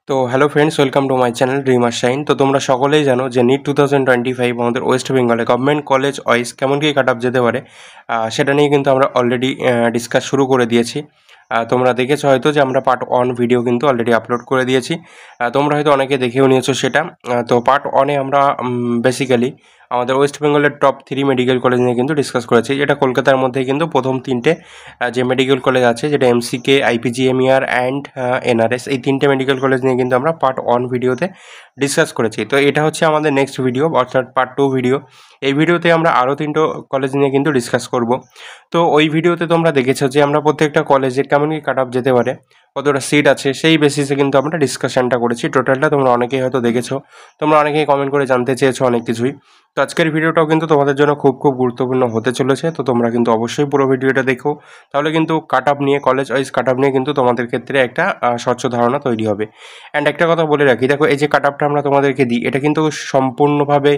তো hello friends, welcome to my channel dreamer shine. তো তোমরা সকলেই জানো যে নিট 2025 আমাদের ওয়েস্ট বেঙ্গলে গভর্নমেন্ট কলেজ ওয়াইজ কেমন কী কাট অফ যেতে পারে, সেটা নিয়ে কিন্তু আমরা অলরেডি ডিসকাস শুরু করে দিয়েছি। তোমরা দেখেছো হয়তো যে আমরা পার্ট 1 ভিডিও কিন্তু অলরেডি আপলোড করে দিয়েছি। তোমরা হয়তো অনেকে দেখেও নিয়েছো সেটা। তো পার্ট 1-এ আমরা বেসিক্যালি আমাদের ওয়েস্ট বেঙ্গলের টপ 3 মেডিকেল কলেজ নিয়ে কিন্তু ডিসকাস করেছি। এটা কলকাতার মধ্যে কিন্তু প্রথম 3টে যে মেডিকেল কলেজ আছে, যেটা এমসিকে, আইপিজিএমইআর অ্যান্ড এনআরএস, এই 3টে মেডিকেল কলেজ নিয়ে কিন্তু আমরা পার্ট 1 ভিডিওতে ডিসকাস করেছি। তো এটা হচ্ছে আমাদের নেক্সট ভিডিও, অর্থাৎ পার্ট 2 ভিডিও। এই ভিডিওতে আমরা আরও 3টো কলেজ নিয়ে কিন্তু ডিসকাস করব। তো ওই ভিডিওতে তোমরা দেখেছো যে আমরা প্রত্যেকটা কলেজে কেমন কি কাট অফ যেতে পারে, কতটা সিট আছে, সেই বেসিসে কিন্তু আমরা ডিসকাশনটা করেছি। টোটালটা তোমরা অনেকেই হয়তো দেখেছো, তোমরা অনেকেই কমেন্ট করে জানতে চেয়েছো অনেক কিছুই। তো আজকের ভিডিওটাও কিন্তু তোমাদের জন্য খুব খুব গুরুত্বপূর্ণ হতে চলেছে। তো তোমরা কিন্তু অবশ্যই পুরো ভিডিওটা দেখো, তাহলে কিন্তু কাট অফ নিয়ে, কলেজ ওয়াইজ কাট অফ নিয়ে কিন্তু তোমাদের ক্ষেত্রে একটা স্বচ্ছ ধারণা তৈরি হবে। অ্যান্ড একটা কথা বলে রাখি, দেখো এই যে কাট অফটা আমরা তোমাদেরকে দিই, এটা কিন্তু সম্পূর্ণভাবে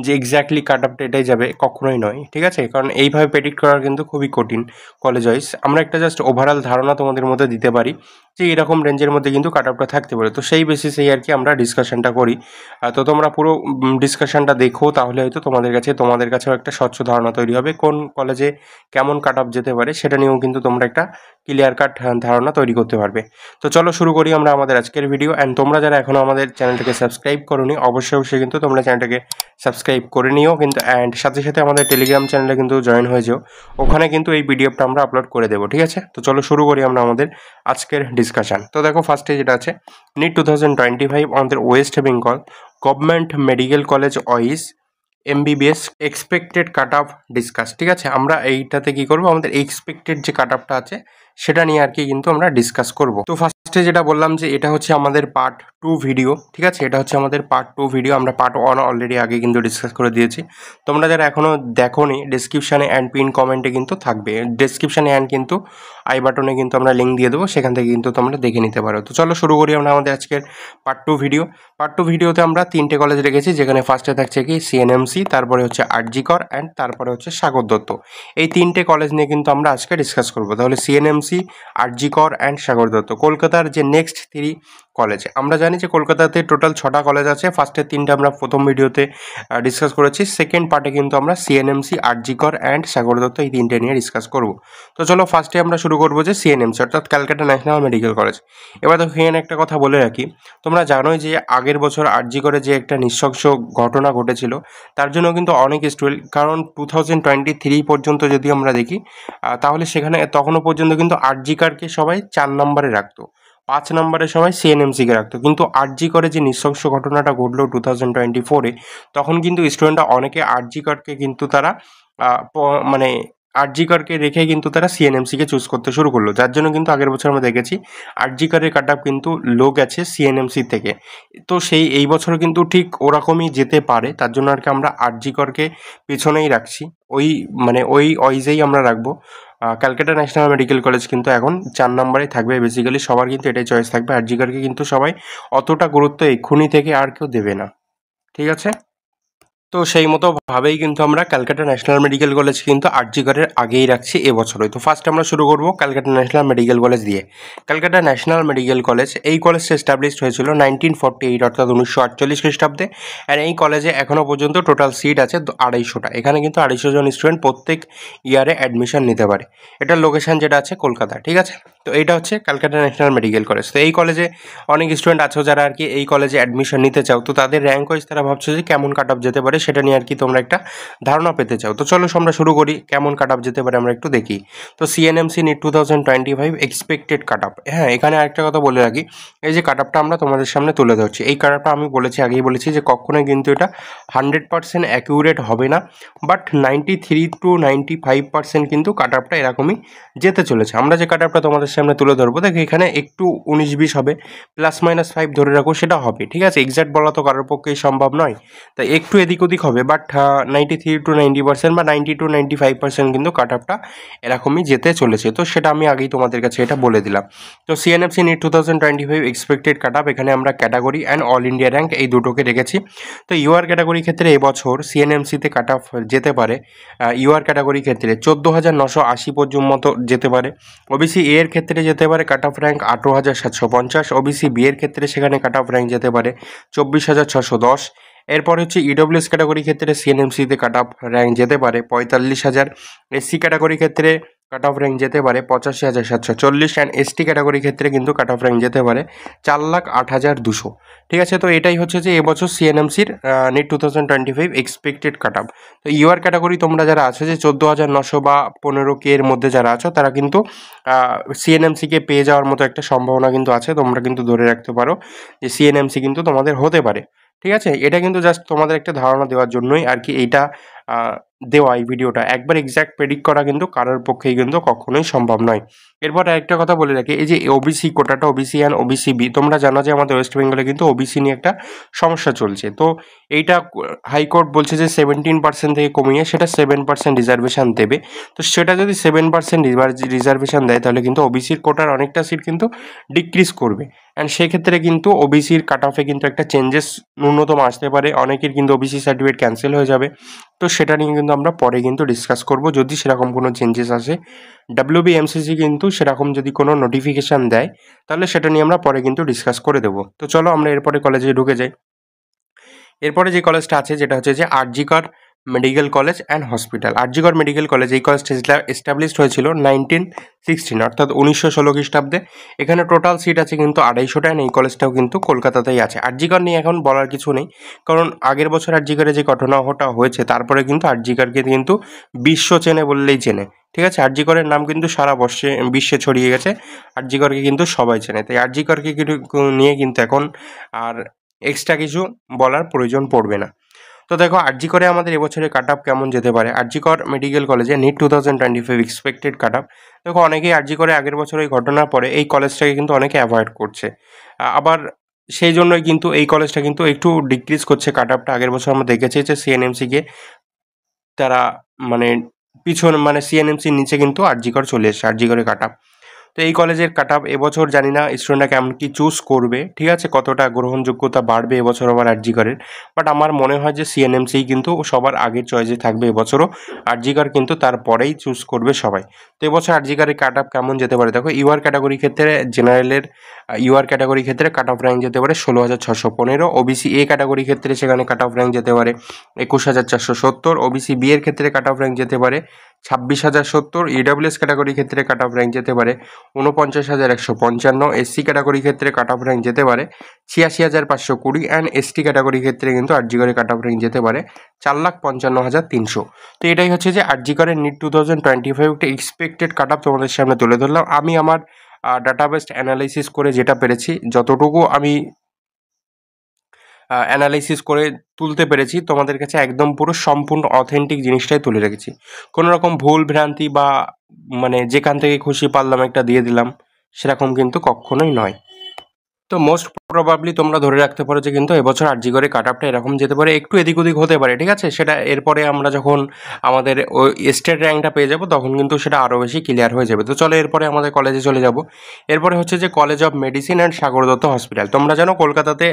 যে এক্স্যাক্টলি কাট অফটা এটাই যাবে কখনোই নয়, ঠিক আছে? কারণ এইভাবে প্রেডিক্ট করা কিন্তু খুবই কঠিন কলেজ ওয়াইজ। আমরা একটা জাস্ট ওভারঅল ধারণা তোমাদের মধ্যে দিতে পারি যে এরকম রেঞ্জের মধ্যে কিন্তু কাট অফটা থাকতে পারে। তো সেই বেসিসেই আর কি আমরা ডিসকাশনটা করি। তো তোমরা পুরো ডিসকাশনটা দেখো, তাহলে হয়তো তোমাদের কাছেও একটা স্বচ্ছ ধারণা তৈরি হবে কোন কলেজে কেমন কাট অফ যেতে পারে, সেটা নিয়েও কিন্তু তোমরা একটা ক্লিয়ার কাট ধারণা তৈরি করতে পারবে। তো চলো শুরু করি আমরা আমাদের আজকের ভিডিও। অ্যান্ড তোমরা যারা এখনও আমাদের চ্যানেলটাকে সাবস্ক্রাইব করোনি, অবশ্যই কিন্তু তোমরা চ্যানেলটাকে সাবস্ক্রাইব করে নিও কিন্তু। অ্যান্ড সাথে সাথে আমাদের টেলিগ্রাম চ্যানেলে কিন্তু জয়েন হয়ে যাও, ওখানে কিন্তু এই পিডিএফটা আমরা আপলোড করে দেবো, ঠিক আছে? তো চলো শুরু করি আমরা আমাদের আজকের ডিসকাশন। তো দেখো ফার্স্টে যেটা আছে, নিট 2025 আমাদের West Bengal government medical college wise MBBS expected cut of discuss, ঠিক আছে? আমরা এইটাতে কি করব, আমাদের এক্সপেক্টেড যে কাট অফটা আছে সেটা নিয়ে আর কি কিন্তু আমরা ডিসকাস করব। তো ফার্স্টে যেটা বললাম যে এটা হচ্ছে আমাদের পার্ট 2 ভিডিও, ঠিক আছে? এটা হচ্ছে আমাদের পার্ট 2 ভিডিও। আমরা পার্ট 1 অলরেডি আগে কিন্তু ডিসকাস করে দিয়েছি। তোমরা যারা এখনও দেখোনি, ডেসক্রিপশানে অ্যান্ড পিন কমেন্টে কিন্তু থাকবে, ডেসক্রিপশানে অ্যান্ড কিন্তু আই বাটনে কিন্তু আমরা লিঙ্ক দিয়ে দেবো, সেখান থেকে কিন্তু তোমরা দেখে নিতে পারো। তো চলো শুরু করি আমরা আমাদের আজকের পার্ট 2 ভিডিও। পার্ট 2 ভিডিওতে আমরা 3টে কলেজ রেখেছি, যেখানে ফার্স্টে থাকছে কি সিএনএমসি, তারপরে হচ্ছে আরজি কর অ্যান্ড তারপরে হচ্ছে সাগর দত্ত। এই 3টে কলেজ নিয়ে কিন্তু আমরা আজকে ডিসকাস করবো। তাহলে সিএনএমসি, আরজি কর অ্যান্ড সাগর দত্ত, কলকাতার যে নেক্সট 3 কলেজ। আমরা জানি যে কলকাতাতে টোটাল 6টা কলেজ আছে। ফার্স্টের 3টে আমরা প্রথম ভিডিওতে ডিসকাস করেছি। সেকেন্ড পার্টে কিন্তু আমরা সিএনএমসি, আরজি কর অ্যান্ড সাগর দত্ত এই 3টে নিয়ে ডিসকাস করব। তো চলো ফার্স্টে আমরা শুরু করবো যে সিএনএমসি, অর্থাৎ ক্যালকাটা ন্যাশনাল মেডিকেল কলেজ। এবার দেখো এখানে একটা কথা বলে রাখি, তোমরা জানোই যে আগের বছর আরজি করে যে একটা নৃশংস ঘটনা ঘটেছিল, তার জন্য কিন্তু অনেক স্টুডেন্ট, কারণ 2023 পর্যন্ত যদি আমরা দেখি, তাহলে সেখানে তখনও পর্যন্ত কিন্তু আরজি কারকে সবাই 4 নম্বরে রাখতো, 5 নম্বরে সবাই সিএনএমসিকে রাখতো। কিন্তু আরজি করে যে নৃশংস ঘটনাটা ঘটলো 2024-এ, তখন কিন্তু স্টুডেন্টরা অনেকে আরজি কারকে কিন্তু তারা মানে আরজি কারকে রেখে কিন্তু তারা সিএনএমসিকে চুজ করতে শুরু করলো, যার জন্য কিন্তু আগের বছর আমরা দেখেছি আরজি কারের কাট অফ কিন্তু লো গেছে সিএনএমসি থেকে। তো এই বছর কিন্তু ঠিক ওরকমই যেতে পারে, তার জন্য আর কি আমরা আরজি করকে পেছনেই রাখছি, ওই ওয়াইজেই আমরা রাখবো। ক্যালকাটা ন্যাশনাল মেডিকেল কলেজ কিন্তু এখন 4 নম্বরেই থাকবে। বেসিক্যালি সবার কিন্তু এটাই চয়েস থাকবে, আরজি করকে কিন্তু সবাই অতটা গুরুত্ব এক্ষুনি থেকে আর কেউ দেবে না, ঠিক আছে? তো সেই মতো ভাবেই কিন্তু আমরা ক্যালকাটা ন্যাশনাল মেডিকেল কলেজ কিন্তু আরজি করের আগেই রাখছি এবছরই। তো ফার্স্ট আমরা শুরু করবো ক্যালকাটা ন্যাশনাল মেডিকেল কলেজ দিয়ে। ক্যালকাটা ন্যাশনাল মেডিকেল কলেজ, এই কলেজটা এস্টাবলিশড হয়েছিল 1948, অর্থাৎ 1948 খ্রিস্টাব্দে। অ্যান্ড এই কলেজে এখনও পর্যন্ত টোটাল সিট আছে 250টা। এখানে কিন্তু 250 জন স্টুডেন্ট প্রত্যেক ইয়ারে অ্যাডমিশন নিতে পারে। এটার লোকেশন যেটা আছে কলকাতা, ঠিক আছে? তো এইটা হচ্ছে ক্যালকাটা ন্যাশনাল মেডিকেল কলেজ। তো এই কলেজে অনেক স্টুডেন্ট আছো যারা আর কি এই কলেজে অ্যাডমিশন নিতে চাও, তো তাদের র্যাঙ্ক ওয়াইজ তারা ভাবছো যে কেমন কাট অফ যেতে পারে, সেটা নিয়ে আর কি তোমরা একটা ধারণা পেতে চাও। তো চলো আমরা শুরু করি, কেমন কাট অফ যেতে পারে আমরা একটু দেখি। তো CNMC NEET 2025 expected cut off. হ্যাঁ, এখানে আরেকটা কথা বলে রাখি, এই যে কাট অফটা আমরা তোমাদের সামনে তুলে ধরছি, এই কাট অফটা আমি আগেই বলেছি যে কখনোই কিন্তু এটা 100% অ্যাকিউরেট হবে না, বাট 93 to 95% কিন্তু কাট অফটা এরকমই যেতে চলেছে। আমরা যে কাট অফটা তোমাদের সামনে তুলে ধরবো, দেখো এখানে একটু 19-20 হবে, +-5 ধরে রাখো, সেটা হবে, ঠিক আছে? এক্স্যাক্ট বলা তো কারোর পক্ষেই সম্ভব নয়, তাই একটু এদিক ওদিক হবে, বাট 93 to 90% বা 90 to 95% কিন্তু কাট অফটা এরকমই যেতে চলেছে। তো সেটা আমি আগেই তোমাদের কাছে এটা বলে দিলাম। তো CNMC NEET 2025 expected cut off, এখানে আমরা category and all India rank এই দুটোকে রেখেছি। তো ইউআর ক্যাটাগরির ক্ষেত্রে এবছর সিএনএমসিতে কাট অফ যেতে পারে ইউআর ক্যাটাগরির ক্ষেত্রে 14,980 পর্যন্ত যেতে পারে। ওবিসি এ এর ক্ষেত্রে যেতে পারে cut off rank 18,750। OBC B এর ক্ষেত্রে সেখানে কাট অফ র্যাঙ্ক যেতে পারে 24,610। এরপর হচ্ছে ইডব্লিউএস ক্যাটাগরির ক্ষেত্রে সিএনএমসিতে কাট অফ র্যাঙ্ক যেতে পারে 45,000। এসসি ক্যাটাগরির ক্ষেত্রে কাট অফ র্যাঙ্ক যেতে পারে 85,740। অ্যান্ড এসটি ক্যাটাগরির ক্ষেত্রে কিন্তু কাট অফ র্যাঙ্ক যেতে পারে 4,08,200। ঠিক আছে, তো এটাই হচ্ছে যে এবছর সিএনএমসির নিট 2025 এক্সপেক্টেড কাট অফ। তো ইউআর ক্যাটাগরি তোমরা যারা আছো যে 14,900 বা 15K এর মধ্যে যারা আছো তারা কিন্তু সিএনএমসিকে পেয়ে যাওয়ার মতো একটা সম্ভাবনা কিন্তু আছে। তোমরা কিন্তু ধরে রাখতে পারো যে সিএনএমসি কিন্তু তোমাদের হতে পারে। ঠিক আছে, এটা কিন্তু জাস্ট তোমাদের একটা ধারণা দেওয়ার জন্যই আর কি এইটা দেওয়া এই ভিডিওটা। একবার এক্স্যাক্ট প্রেডিক্ট করা কিন্তু কারোর পক্ষেই কিন্তু কখনোই সম্ভব নয়। এরপর আরেকটা কথা বলে রাখি, এই যে ওবিসি কোটাটা, ওবিসি অ্যান্ড ওবিসি বি, তোমরা জানো যে আমাদের ওয়েস্ট বেঙ্গলে কিন্তু ওবিসি নিয়ে একটা সমস্যা চলছে। তো এইটা হাইকোর্ট বলছে যে 17% থেকে কমিয়ে সেটা 7% রিজার্ভেশন দেবে। তো সেটা যদি 7% রিজার্ভেশন দেয় তাহলে কিন্তু ওবিসির কোটার অনেকটা সিট কিন্তু ডিক্রিজ করবে। অ্যান্ড সেক্ষেত্রে কিন্তু ওবিসির কাট অফে কিন্তু একটা চেঞ্জেস ন্যূনতম আসতে পারে। অনেকের কিন্তু ওবিসি সার্টিফিকেট ক্যান্সেল হয়ে যাবে। তো সেটা নিয়ে কিন্তু আমরা পরে কিন্তু ডিসকাস করব যদি সেরকম কোনো চেঞ্জেস আসে। ডাব্লিউবিএমসিসি কিন্তু সেরকম যদি কোনো নোটিফিকেশান দেয় তাহলে সেটা নিয়ে আমরা পরে কিন্তু ডিসকাস করে দেবো। তো চলো আমরা এরপরে কলেজে ঢুকে যাই। এরপরে যে কলেজটা আছে যেটা হচ্ছে যে আরজি কর মেডিকেল কলেজ অ্যান্ড হসপিটাল। আরজি কর মেডিকেল কলেজ, এই কলেজটা এস্টাবলিশড হয়েছিল 1916 অর্থাৎ 1916 খ্রিস্টাব্দে। এখানে টোটাল সিট আছে কিন্তু 250টা। এই কলেজটাও কিন্তু কলকাতাতেই আছে। আরজি কর নিয়ে এখন বলার কিছু নেই, কারণ আগের বছর আরজি করে যে ঘটনাটা হয়েছে তারপরে কিন্তু আরজি করকে কিন্তু বিশ্ব চেনে বললেই চেনে। ঠিক আছে, আরজি করের নাম কিন্তু সারা বিশ্বে ছড়িয়ে গেছে। আরজি করকে কিন্তু সবাই চেনে, তাই আরজি করকে নিয়ে কিন্তু এখন আর এক্সট্রা কিছু বলার প্রয়োজন পড়বে না। তো দেখো আরজি করে আমাদের এবছরের কাট অফ কেমন যেতে পারে। আরজি কর মেডিকেল কলেজে নিট 2025 এক্সপেক্টেড কাট অফ। দেখো অনেকেই আরজি করে আগের বছর এই ঘটনার পরে এই কলেজটাকে কিন্তু অনেকে অ্যাভয়েড করছে। আবার সেই জন্যই কিন্তু এই কলেজটা কিন্তু একটু ডিক্রিজ করছে কাট অফটা। আগের বছর আমরা দেখেছি যে সিএনএমসিকে তারা মানে মানে সিএনএমসির নিচে কিন্তু আরজি কর চলে এসেছে আরজি করে কাট অফ। তো এই কলেজের কাট অফ এবছর জানি না স্টুডেন্টরা কেমন কি চুজ করবে, ঠিক আছে, কতটা গ্রহণযোগ্যতা বাড়বে এবছর আবার আরজি করের। বাট আমার মনে হয় যে সিএনএমসি কিন্তু সবার আগের চয়েসে থাকবে এবছরও। আরজি কর কিন্তু তারপরেই চুজ করবে সবাই। তো এবছর আরজি করের কাট অফ কেমন যেতে পারে দেখো। ইউআর ক্যাটাগরির ক্ষেত্রে জেনারেলের ইউআর ক্যাটাগরির ক্ষেত্রে কাট অফ র্যাঙ্ক যেতে পারে 16,615। ওবিসি এ ক্যাটাগরির ক্ষেত্রে সেখানে কাট অফ র্যাঙ্ক যেতে পারে 21,470। ওবিসি বি এর ক্ষেত্রে কাট অফ র্যাঙ্ক যেতে পারে 26,070। ইডব্লিউএস ক্যাটাগরির ক্ষেত্রে কাট অফ র্যাঙ্ক যেতে পারে 49,155। এসসি ক্যাটাগরির ক্ষেত্রে কাট অফ র্যাঙ্ক যেতে পারে 86,520। অ্যান্ড এসটি ক্যাটাগরির ক্ষেত্রে কিন্তু আরজি করে কাট অফ র্যাঙ্ক যেতে পারে 4,55,300। তো এটাই হচ্ছে যে আরজি করের নিট 2025 একটা এক্সপেক্টেড কাট অফ তোমাদের সামনে তুলে ধরলাম। আমি আমার ডাটাবেস অ্যানালাইসিস করে যেটা পেরেছি, যতটুকু আমি অ্যানালাইসিস করে তুলতে পেরেছি তোমাদের কাছে একদম পুরো সম্পূর্ণ অথেন্টিক জিনিসটাই তুলে রেখেছি। কোনো রকম ভুল ভ্রান্তি বা মানে যেখান থেকে খুশি পারলাম একটা দিয়ে দিলাম সেরকম কিন্তু কখনোই নয়। তো মোস্ট প্রবাবলি তোমরা ধরে রাখতে পারো যে কিন্তু এবছর আরজি করে কাট অফটা এরকম যেতে পারে, একটু এদিক ওদিক হতে পারে। ঠিক আছে, সেটা এরপরে আমরা যখন আমাদের ওই স্টেট র্যাঙ্কটা পেয়ে যাবো তখন কিন্তু সেটা আরও বেশি ক্লিয়ার হয়ে যাবে। তো চলো এরপরে আমাদের কলেজে চলে যাব। এরপরে হচ্ছে যে college of medicine and Sagar Dutta hospital. তোমরা জানো কলকাতাতে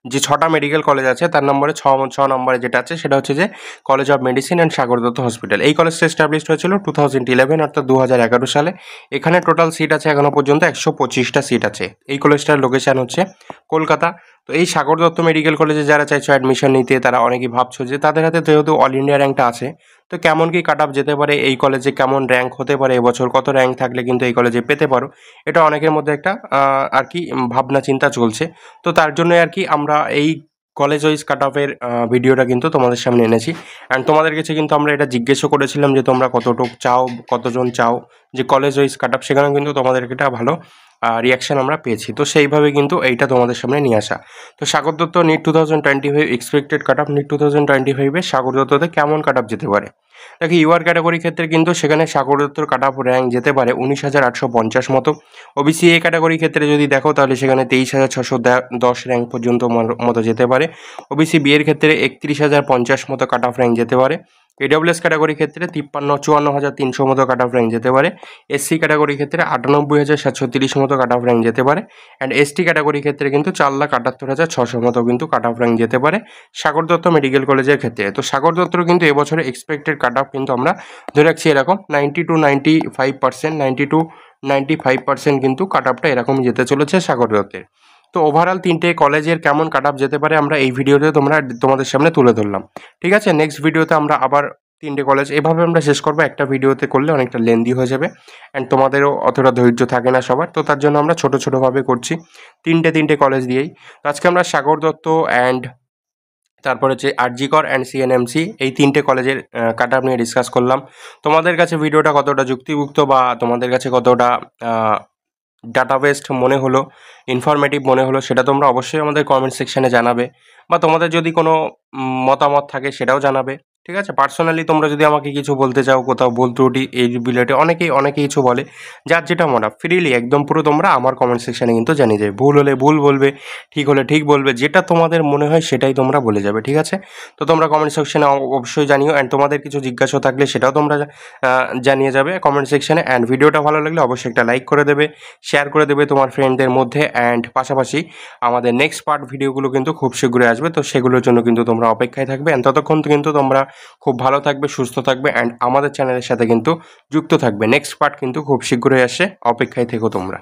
যে 6টা মেডিকেল কলেজ আছে তার নম্বরে 6 নম্বরে যেটা আছে সেটা হচ্ছে যে college of medicine and Sagar Dutta hospital. এই কলেজটা এস্টাবলিশড হয়েছিল 2011 অর্থাৎ 2011 সালে। এখানে টোটাল সিট আছে এখনও পর্যন্ত 125টা সিট আছে। এই কলেজটার লোকেশান হচ্ছে কলকাতা। তো এই সাগর দত্ত মেডিকেল কলেজে যারা চাইছো অ্যাডমিশন নিতে তারা অনেকেই ভাবছো যে তাদের হাতে যেহেতু অল ইন্ডিয়া র্যাঙ্কটা আছে, তো কেমন কি কাট অফ যেতে পারে, এই কলেজে কেমন র্যাঙ্ক হতে পারে, এবছর কত র্যাঙ্ক থাকলে কিন্তু এই কলেজে পেতে পারো, এটা অনেকের মধ্যে একটা আর কি ভাবনা চিন্তা চলছে। তো তার জন্য আর কি আমরা এই কলেজ ওয়াইজ কাট অফের ভিডিওটা কিন্তু তোমাদের সামনে এনেছি। অ্যান্ড তোমাদের কাছে কিন্তু আমরা এটা জিজ্ঞেসও করেছিলাম যে তোমরা কতটুকু চাও, কতজন চাও যে কলেজ ওয়াইজ কাট অফ, সেখানেও কিন্তু তোমাদের একটা ভালো রিয়াকশান আমরা পেয়েছি। তো সেইভাবে কিন্তু এইটা তোমাদের সামনে নিয়ে আসা। তো Sagar Dutta NEET 2025 expected cut off, NEET 2025 Sagar দত্ততে কেমন কাট অফ যেতে পারে। দেখো ইউআর ক্যাটাগরির ক্ষেত্রে কিন্তু সেখানে সাগর দত্তর কাট অফ র্যাঙ্ক যেতে পারে 19,850 মতো। ওবিসি এ ক্যাটাগরির ক্ষেত্রে যদি দেখো তাহলে সেখানে 23,610 র্যাঙ্ক পর্যন্ত মতো যেতে পারে। ওবিসি বি এর ক্ষেত্রে 31,050 মতো কাট অফ র্যাঙ্ক যেতে পারে। এডব্লিউএস ক্যাটাগরির ক্ষেত্রে 54,300 মতো কাট অফ র্যাঙ্ক যেতে পারে। এসসি ক্যাটাগরির ক্ষেত্রে 98,730 মতো কাট অফ র্যাঙ্ক যেতে পারে। অ্যান্ড এসটি ক্যাটাগরির ক্ষেত্রে কিন্তু 4,78,600 মতো কিন্তু কাট অফ র্যাঙ্ক যেতে পারে সাগর দত্ত মেডিকেল কলেজের ক্ষেত্রে। তো সাগর দত্তর কিন্তু এবছরে এক্সপেক্টেড কাট অফ কিন্তু আমরা ধরে রাখছি এরকম 90-95% কিন্তু কাট অফটা এরকম যেতে চলেছে সাগর দত্তের। তো ওভারঅল 3টে কলেজের কেমন কাট অফ যেতে পারে আমরা এই ভিডিওতে তোমাদের সামনে তুলে ধরলাম। ঠিক আছে, নেক্সট ভিডিওতে আমরা আবার 3টে কলেজ এভাবে আমরা শেষ করবো, একটা ভিডিওতে করলে অনেকটা লেন্দি হয়ে যাবে অ্যান্ড তোমাদেরও অতটা ধৈর্য থাকে না সবার, তো তার জন্য আমরা ছোটোভাবে করছি 3টে কলেজ দিয়েই। তো আজকে আমরা সাগর দত্ত অ্যান্ড তারপর হচ্ছে আরজি কর অ্যান্ড সিএনএমসি এই 3টে কলেজের কাট অফ নিয়ে ডিসকাস করলাম। তোমাদের কাছে ভিডিওটা কতটা যুক্তিযুক্ত বা তোমাদের কাছে কতটা ডাটাবেসড মনে হলো, ইনফরমেটিভ মনে হলো, সেটা তোমরা অবশ্যই আমাদের কমেন্ট সেকশানে জানাবে, বা তোমাদের যদি কোনো মতামত থাকে সেটাও জানাবে। ঠিক আছে, পার্সোনালি তোমরা যদি আমাকে কিছু বলতে চাও, কোথাও ভুল ত্রুটি এই রিলেটে অনেকে কিছু বলে, যার যেটা মনে হয় ফ্রিলি একদম পুরো তোমরা আমার কমেন্ট সেকশানে কিন্তু জানিয়ে যাবে। ভুল হলে ভুল বলবে, ঠিক হলে ঠিক বলবে, যেটা তোমাদের মনে হয় সেটাই তোমরা বলে যাবে। ঠিক আছে, তো তোমরা কমেন্ট সেকশানে অবশ্যই জানিও অ্যান্ড তোমাদের কিছু জিজ্ঞাসা থাকলে সেটাও তোমরা জানিয়ে যাবে কমেন্ট সেকশানে। অ্যান্ড ভিডিওটা ভালো লাগলে অবশ্যই একটা লাইক করে দেবে, শেয়ার করে দেবে তোমার ফ্রেন্ডদের মধ্যে। অ্যান্ড পাশাপাশি আমাদের নেক্সট পার্ট ভিডিওগুলো কিন্তু খুব শীঘ্রই আসবে, তো সেগুলোর জন্য কিন্তু তোমরা অপেক্ষায় থাকবে। অ্যান্ড ততক্ষণ কিন্তু তোমরা খুব ভালো থাকবে, সুস্থ থাকবে অ্যান্ড আমাদের চ্যানেলের সাথে কিন্তু যুক্ত থাকবে। নেক্সট পার্ট কিন্তু খুব শীঘ্রই আসে, অপেক্ষায় থেকো তোমরা।